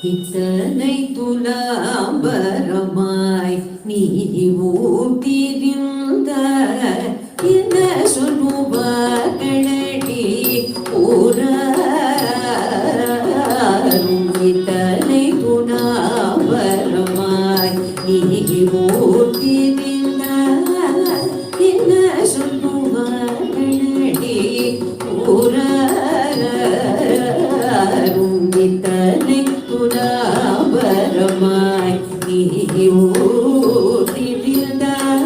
இத்தனை துலாம்பரமாய் நீ ஊட்டிருந்த என்ன சொல்லுவார்களடி ஊரும் இத்தனை துலாம்பரமாய் நீ ஊட்டிருந்த என்ன சொல்லுவார்களடி ஊரும் இத்தனை துலாம்பரமாய் நீ ஊட்டிருந்தாய்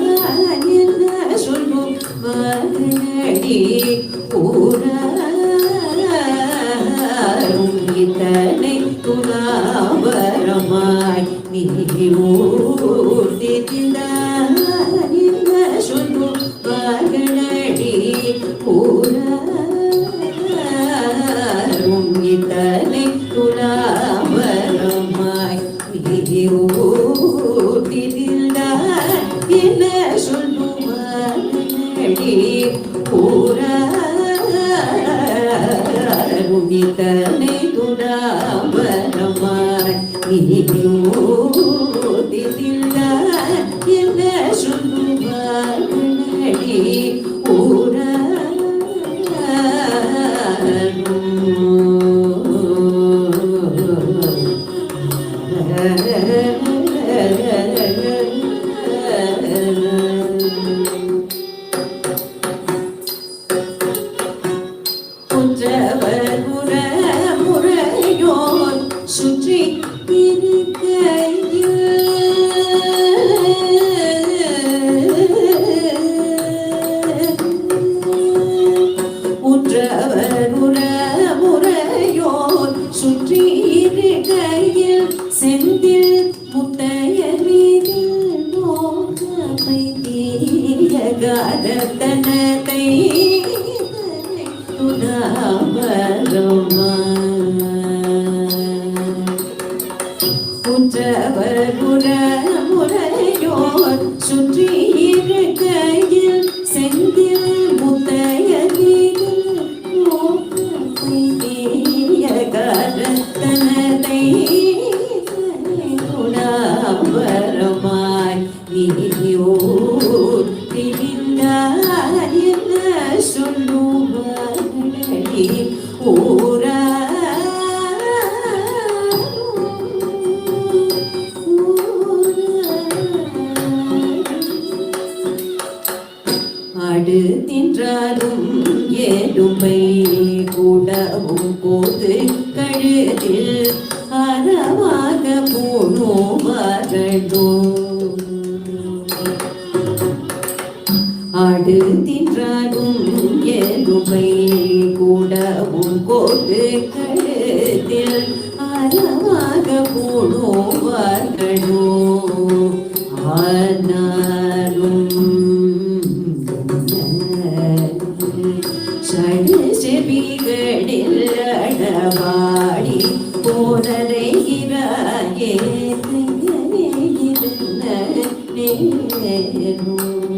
என்ன சொல்லுவார்களடி ஊரும் இத்தனை துலாம்பரமாய் நீ ஊட்டிருந்தாய் என்ன சொல்லுவார்களடி ஊரும் இத்தனை துலாம்பரமாய் நீ ஊட்டிருந்தாய் என்ன சொல்லுவார்களடி ஊரும் இத்தனை துலாம்பரமாய் நீ ஊட்டிருந்தாய் என்ன சொல்லுவார்களடி குற்றவர் முறையோர் சுற்றி இருக்கையில் உற்றவர் முறையோர் சுற்றி இருக்கையில் செந்தில் முத்தையரில் நோக்கமை தீய காரத்தனத்தை உற்றவர் முறையோர் சுற்றி இருக்கையில் செந்தில் முத்தையரில் நோக்கமை தீய காரத்தனத்தை துணாம்பரமாய் நீ ஊட்டிருந்தாய் என்ன சொல்லுவார்களடி ஆடு தின்றாலும் எலும்பை கூடவும் போது கழுதில் அறமாக போனோமரடோ ஆடு தின்றாலும் எலும்பை கூடவும் போது கழுதில் அறமாக போனோமரடோ ஆனாலும் செவிகளில் அடவாடி போனரைகிறாயே நேரும்